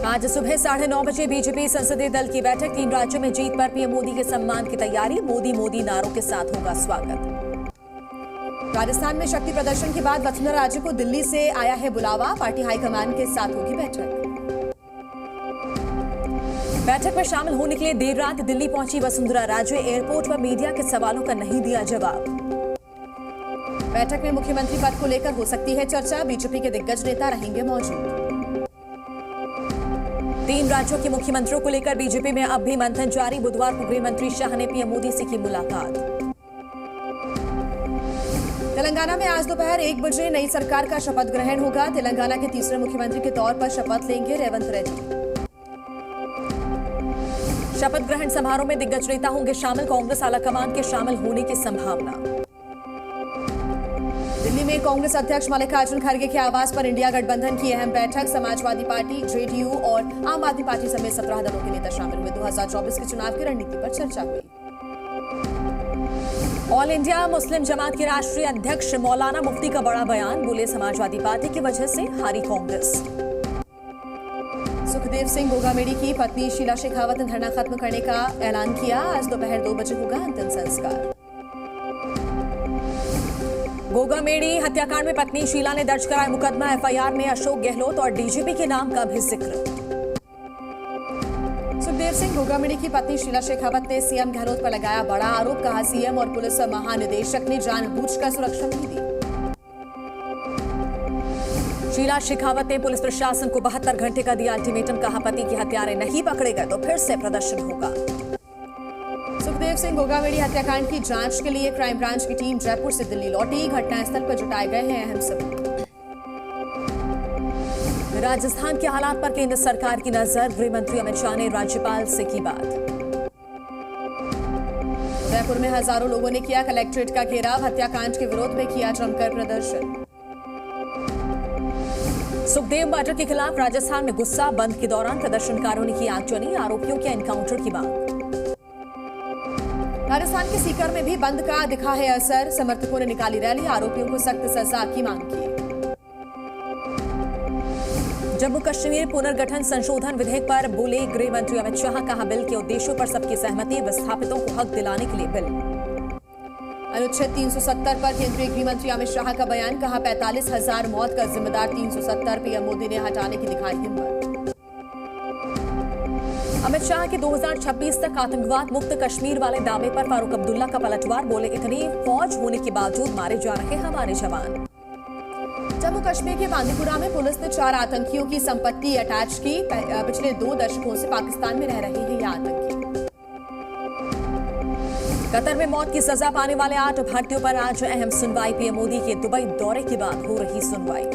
आज सुबह 9:30 बजे बीजेपी संसदीय दल की बैठक। 3 राज्यों में जीत पर पीएम मोदी के सम्मान की तैयारी। मोदी मोदी नारों के साथ होगा स्वागत। राजस्थान में शक्ति प्रदर्शन के बाद वसुंधरा राजे को दिल्ली से आया है बुलावा। पार्टी हाईकमान के साथ होगी बैठक। बैठक में शामिल होने के लिए देर रात दिल्ली पहुंची वसुंधरा राजे। एयरपोर्ट पर मीडिया के सवालों का नहीं दिया जवाब। बैठक में मुख्यमंत्री पद को लेकर हो सकती है चर्चा। बीजेपी के दिग्गज नेता रहेंगे मौजूद। 3 राज्यों के मुख्यमंत्रियों को लेकर बीजेपी में अब भी मंथन जारी। बुधवार को गृह मंत्री शाह ने पीएम मोदी से की मुलाकात। तेलंगाना में आज दोपहर 1 बजे नई सरकार का शपथ ग्रहण होगा। तेलंगाना के तीसरे मुख्यमंत्री के तौर पर शपथ लेंगे रेवंत रेड्डी। शपथ ग्रहण समारोह में दिग्गज नेता होंगे शामिल। कांग्रेस आलाकमान के शामिल होने की संभावना। दिल्ली में कांग्रेस अध्यक्ष मल्लिकार्जुन खड़गे के आवास पर इंडिया गठबंधन की अहम बैठक। समाजवादी पार्टी, जेडीयू और आम आदमी पार्टी समेत 17 दलों के नेता शामिल हुए। 2024 के चुनाव की रणनीति पर चर्चा हुई। ऑल इंडिया मुस्लिम जमात के राष्ट्रीय अध्यक्ष मौलाना मुफ्ती का बड़ा बयान। बोले समाजवादी पार्टी की वजह से हारी कांग्रेस। सुखदेव सिंह गोगामेडी की पत्नी शीला शेखावत ने धरना खत्म करने का ऐलान किया। आज दोपहर 2 बजे होगा अंतिम संस्कार। गोगामेडी हत्याकांड में पत्नी शीला ने दर्ज कराया मुकदमा। एफआईआर में अशोक गहलोत और डीजीपी के नाम का भी जिक्र। सुखदेव सिंह गोगामेडी की पत्नी शीला शेखावत ने सीएम गहलोत पर लगाया बड़ा आरोप। कहा सीएम और पुलिस महानिदेशक ने जानबूझकर सुरक्षा नहीं दी। शीला शेखावत ने पुलिस प्रशासन को 72 घंटे का दिया अल्टीमेटम। कहा पति के हत्यारे नहीं पकड़े गए तो फिर से प्रदर्शन होगा। सुखदेव सिंह गोगामेडी हत्याकांड की जांच के लिए क्राइम ब्रांच की टीम जयपुर से दिल्ली लौटी। घटनास्थल पर जुटाए गए हैं अहम सबूत। राजस्थान के हालात पर केंद्र सरकार की नजर। गृह मंत्री अमित शाह ने राज्यपाल से की बात। उदयपुर में हजारों लोगों ने किया कलेक्ट्रेट का घेराव। हत्याकांड के विरोध में किया जमकर प्रदर्शन। सुखदेव मर्डर के खिलाफ राजस्थान में गुस्सा। बंद के दौरान प्रदर्शनकारों ने की आगजनी। आरोपियों के एनकाउंटर की मांग। राजस्थान के सीकर में भी बंद का दिखा है असर। समर्थकों ने निकाली रैली। आरोपियों को सख्त सजा की मांग की। जम्मू कश्मीर पुनर्गठन संशोधन विधेयक पर बोले गृह मंत्री अमित शाह। कहा बिल के उद्देश्यों पर सबकी सहमति। विस्थापितों को हक दिलाने के लिए बिल। अनुच्छेद 370 पर केंद्रीय गृह मंत्री अमित शाह का बयान। कहा 45,000 मौत का जिम्मेदार 370। पीएम मोदी ने हटाने की दिखाई हिम्मत। अमित शाह के 2026 तक आतंकवाद मुक्त कश्मीर वाले दावे पर फारूक अब्दुल्ला का पलटवार। बोले इतनी फौज होने के बावजूद मारे जा रहे हमारे जवान। जम्मू कश्मीर के बांदीपुरा में पुलिस ने 4 आतंकियों की संपत्ति अटैच की। पिछले 2 दशकों से पाकिस्तान में रह रहे हैं ये आतंकी। कतर में मौत की सजा पाने वाले 8 भारतीयों पर आज अहम सुनवाई। पीएम मोदी के दुबई दौरे के बाद हो रही सुनवाई।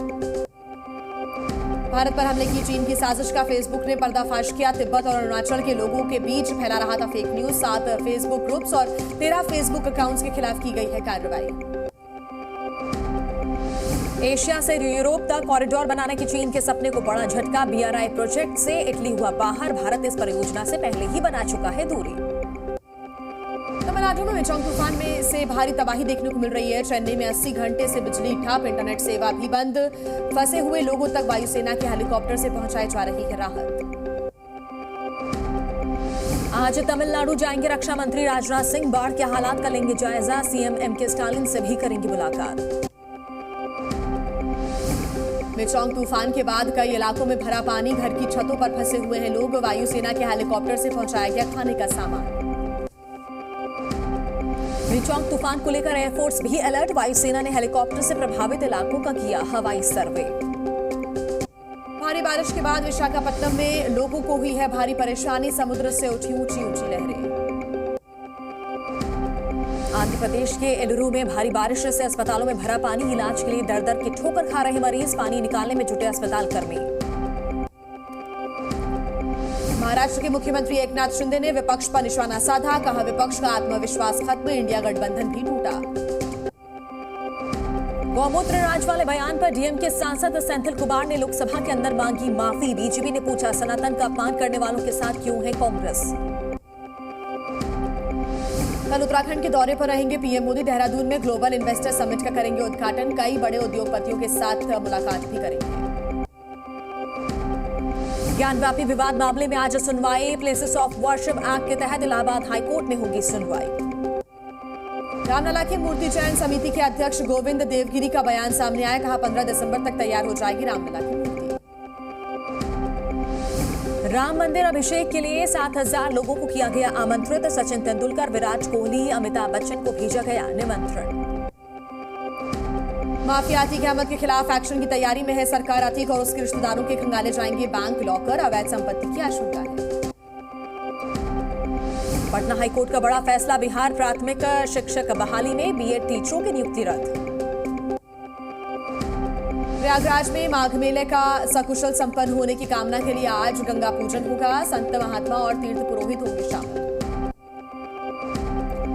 भारत पर हमले की चीन की साजिश का फेसबुक ने पर्दाफाश किया। तिब्बत और अरुणाचल के लोगों के बीच फैला रहा था फेक न्यूज। 7 फेसबुक ग्रुप्स और 13 फेसबुक अकाउंट्स के खिलाफ की गई है कार्रवाई। एशिया से यूरोप तक कॉरिडोर बनाने के चीन के सपने को बड़ा झटका। बीआरआई प्रोजेक्ट से इटली हुआ बाहर। भारत इस परियोजना से पहले ही बना चुका है दूरी। तमिलनाडु में मिचांग तूफान में से भारी तबाही देखने को मिल रही है। चेन्नई में 80 घंटे से बिजली ठप। इंटरनेट सेवा भी बंद। फंसे हुए लोगों तक वायुसेना के हेलीकॉप्टर से पहुंचाई जा रही है राहत। आज तमिलनाडु जाएंगे रक्षा मंत्री राजनाथ सिंह। बाढ़ के हालात का लेंगे जायजा। सीएम एमके स्टालिन से भी करेंगे मुलाकात। मिचांग तूफान के बाद कई इलाकों में भरा पानी। घर की छतों पर फंसे हुए हैं लोग। वायुसेना के हेलीकॉप्टर से पहुंचाया गया खाने का सामान। मिचांग तूफान को लेकर एयरफोर्स भी अलर्ट। वायुसेना ने हेलीकॉप्टर से प्रभावित इलाकों का किया हवाई सर्वे। भारी बारिश के बाद विशाखापट्टनम में लोगों को हुई है भारी परेशानी। समुद्र से उठी ऊंची ऊंची लहरें। आंध्र प्रदेश के एलुरु में भारी बारिश से अस्पतालों में भरा पानी। इलाज के लिए दर दर की ठोकर खा रहे मरीज। पानी निकालने में जुटे अस्पताल कर्मी। महाराष्ट्र के मुख्यमंत्री एकनाथ शिंदे ने विपक्ष पर निशाना साधा। कहा विपक्ष का आत्मविश्वास खत्म। इंडिया गठबंधन भी टूटा। गौमूत्र राज वाले बयान पर डीएमके सांसद सेंथिल कुमार ने लोकसभा के अंदर मांगी माफी। बीजेपी ने पूछा सनातन का अपमान करने वालों के साथ क्यों है कांग्रेस। कल उत्तराखंड के दौरे पर रहेंगे पीएम मोदी। देहरादून में ग्लोबल इन्वेस्टर समिट का करेंगे उद्घाटन। कई बड़े उद्योगपतियों के साथ मुलाकात भी करेंगे। ज्ञानव्यापी विवाद मामले में आज सुनवाई। प्लेसेस ऑफ वर्शिप एक्ट के तहत इलाहाबाद हाईकोर्ट में होगी सुनवाई। रामलला की मूर्ति चयन समिति के अध्यक्ष गोविंद देवगिरी का बयान सामने आया। कहा 15 दिसंबर तक तैयार हो जाएगी रामलला की मूर्ति। राम मंदिर अभिषेक के लिए 7,000 लोगों को किया गया आमंत्रित। सचिन तेंदुलकर, विराट कोहली, अमिताभ बच्चन को भेजा गया निमंत्रण। माफिया अतीक अहमद के खिलाफ एक्शन की तैयारी में है सरकार। अतीक और उसके रिश्तेदारों के खंगाले जाएंगे बैंक लॉकर। अवैध संपत्ति की आशंका है। पटना हाईकोर्ट का बड़ा फैसला। बिहार प्राथमिक शिक्षक बहाली में बीएड टीचरों की नियुक्ति रद्द। प्रयागराज में माघ मेले का सकुशल संपन्न होने की कामना के लिए आज गंगा पूजन होगा। संत महात्मा और तीर्थ पुरोहित होंगे शामिल।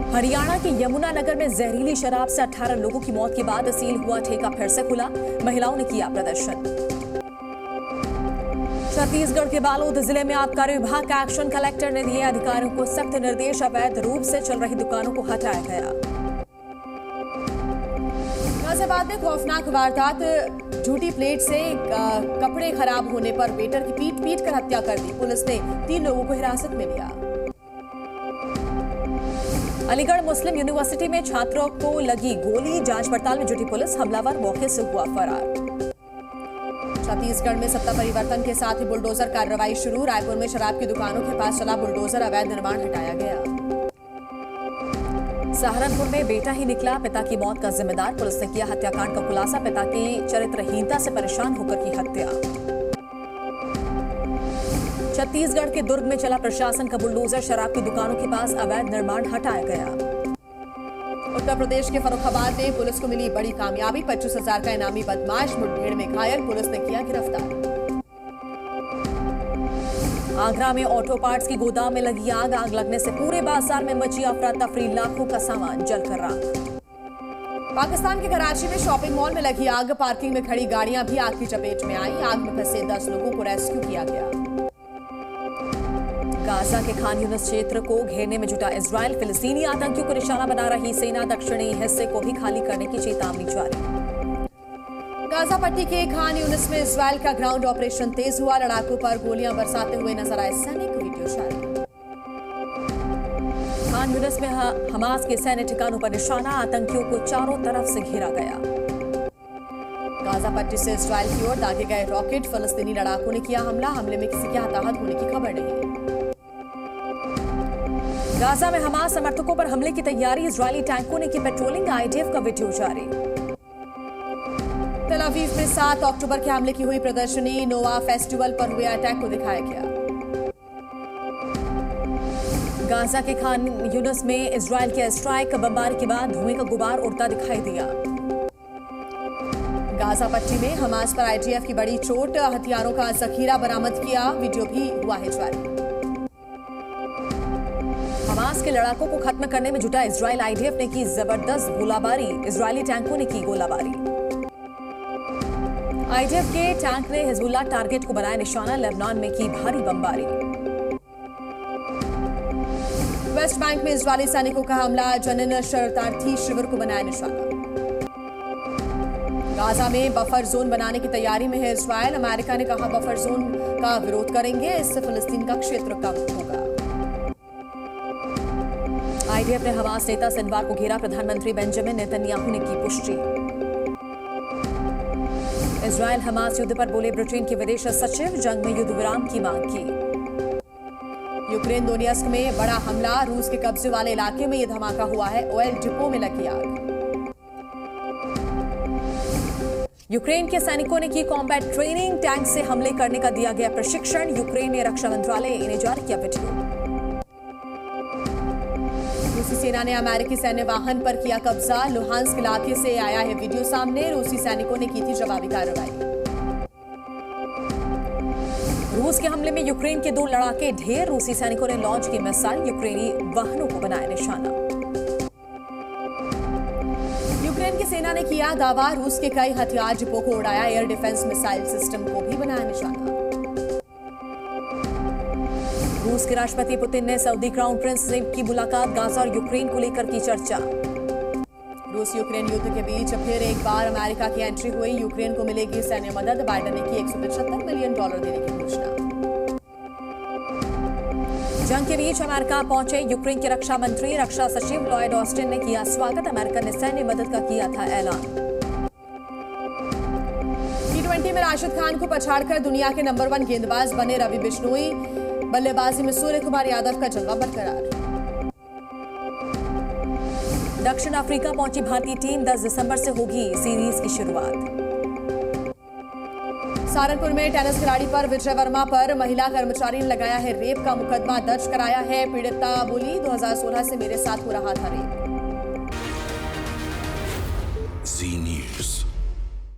हरियाणा के यमुनानगर में जहरीली शराब से 18 लोगों की मौत के बाद सील हुआ ठेका फिर से खुला। महिलाओं ने किया प्रदर्शन। छत्तीसगढ़ के बालोद जिले में आबकारी विभाग का एक्शन। कलेक्टर ने दिए अधिकारियों को सख्त निर्देश। अवैध रूप से चल रही दुकानों को हटाया गया। गाजियाबाद में खौफनाक वारदात। झूठी प्लेट से कपड़े खराब होने पर वेटर की पीट कर हत्या कर दी। पुलिस ने 3 लोगों को हिरासत में लिया। अलीगढ़ मुस्लिम यूनिवर्सिटी में छात्रों को लगी गोली। जांच पड़ताल में जुटी पुलिस। हमलावर मौके से हुआ फरार। छत्तीसगढ़ में सत्ता परिवर्तन के साथ ही बुलडोजर कार्रवाई शुरू। रायपुर में शराब की दुकानों के पास चला बुलडोजर। अवैध निर्माण हटाया गया। सहारनपुर में बेटा ही निकला पिता की मौत का जिम्मेदार। पुलिस ने किया हत्याकांड का खुलासा। पिता की चरित्रहीनता से परेशान होकर की हत्या। छत्तीसगढ़ के दुर्ग में चला प्रशासन का बुलडोजर। शराब की दुकानों के पास अवैध निर्माण हटाया गया। उत्तर प्रदेश के फर्रुखाबाद में पुलिस को मिली बड़ी कामयाबी। 25,000 का इनामी बदमाश मुठभेड़ में घायल। पुलिस ने किया गिरफ्तार। आगरा में ऑटो पार्ट्स की गोदाम में लगी आग। आग लगने से पूरे बाजार में मची अफरा तफरी। लाखों का सामान जलकर राख। पाकिस्तान के कराची में शॉपिंग मॉल में लगी आग। पार्किंग में खड़ी गाड़ियां भी आग की चपेट में आई। आग में फंसे 10 लोगों को रेस्क्यू किया गया। गाजा के खान यूनिस क्षेत्र को घेरने में जुटा इजरायल। फिलिस्तीनी आतंकियों को निशाना बना रही सेना। दक्षिणी हिस्से को भी खाली करने की चेतावनी जारी। गाजा पट्टी के खान यूनिस में इजरायल का ग्राउंड ऑपरेशन तेज हुआ। लड़ाकों पर गोलियां बरसाते हुए नजर आए सैनिक। वीडियो जारी। खान यूनिस में हमास के सैन्य ठिकानों पर निशाना। आतंकियों को चारों तरफ से घेरा गया। गाजा पट्टी से इजरायल की ओर दागे गए रॉकेट। फिलिस्तीनी लड़ाकों ने किया हमला। हमले में किसी के हताहत होने की खबर नहीं। गाजा में हमास समर्थकों पर हमले की तैयारी। इजरायली टैंकों ने की पेट्रोलिंग। आईडीएफ का वीडियो जारी। तेल अवीव में 7 अक्टूबर के हमले की हुई प्रदर्शनी। नोवा फेस्टिवल पर हुए अटैक को दिखाया गया। गाजा के खान यूनिस में इजरायल के स्ट्राइक बमबारी के बाद धुएं का गुबार उड़ता दिखाई दिया। गाजा पट्टी में हमास पर आईडीएफ की बड़ी चोट। हथियारों का जखीरा बरामद किया। वीडियो भी हुआ है जारी। हमास के लड़ाकों को खत्म करने में जुटा इजरायल। आईडीएफ ने की जबरदस्त गोलाबारी। इजरायली टैंकों ने की गोलाबारी। आईडीएफ के टैंक ने हिजबुल्लाह टारगेट को बनाया निशाना। लेबनान में की भारी बमबारी। वेस्ट बैंक में इजरायली सैनिकों का हमला। जनिन शरणार्थी शिविर को बनाया निशाना। गाजा में बफर जोन बनाने की तैयारी में है इजरायल। अमेरिका ने कहा बफर जोन का विरोध करेंगे। इससे फिलिस्तीन का क्षेत्र कम होगा। आईडीएफ ने हमास नेता सिनवार को घेरा। प्रधानमंत्री बेंजामिन नेतन्याहू ने की पुष्टि। इजरायल हमास युद्ध पर बोले ब्रिटेन के विदेश सचिव। जंग में युद्ध विराम की मांग की। यूक्रेन दोनेत्स्क में बड़ा हमला। रूस के कब्जे वाले इलाके में यह धमाका हुआ है। ऑयल डिपो में लगी आग। यूक्रेन के सैनिकों ने की कॉम्बैट ट्रेनिंग। टैंक से हमले करने का दिया गया प्रशिक्षण। यूक्रेन ने रक्षा मंत्रालय ने जारी किया वीडियो। रूसी सेना ने अमेरिकी सैन्य वाहन पर किया कब्जा। लुहांस्क इलाके से आया है वीडियो सामने। रूसी सैनिकों ने की थी जवाबी कार्रवाई। रूस के हमले में यूक्रेन के 2 लड़ाके ढेर। रूसी सैनिकों ने लॉन्च की मिसाइल। यूक्रेनी वाहनों को बनाया निशाना। यूक्रेन की सेना ने किया दावा। रूस के कई हथियार डिपो को उड़ाया। एयर डिफेंस मिसाइल सिस्टम को भी बनाया निशाना। रूस के राष्ट्रपति पुतिन ने सऊदी क्राउन प्रिंस की मुलाकात। गाजा और यूक्रेन को लेकर की चर्चा। रूस यूक्रेन युद्ध के बीच फिर एक बार अमेरिका की एंट्री हुई। यूक्रेन को मिलेगी सैन्य मदद। बाइडेन ने की $175 मिलियन देने की घोषणा। जंग के बीच अमेरिका पहुंचे यूक्रेन के रक्षा मंत्री। रक्षा सचिव लॉयड ऑस्टिन ने किया स्वागत। अमेरिका ने सैन्य मदद का किया था ऐलान। T20 में राशिद खान को पछाड़कर दुनिया के नंबर 1 गेंदबाज बने रवि बिश्नोई। बल्लेबाजी में सूर्य कुमार यादव का जलवा बरकरार। दक्षिण अफ्रीका पहुंची भारतीय टीम। 10 दिसंबर से होगी सीरीज की शुरुआत। सहारनपुर में टेनिस खिलाड़ी पर विजय वर्मा पर महिला कर्मचारी ने लगाया है रेप का मुकदमा दर्ज कराया है। पीड़िता बोली, 2016 से मेरे साथ हो रहा था रेप।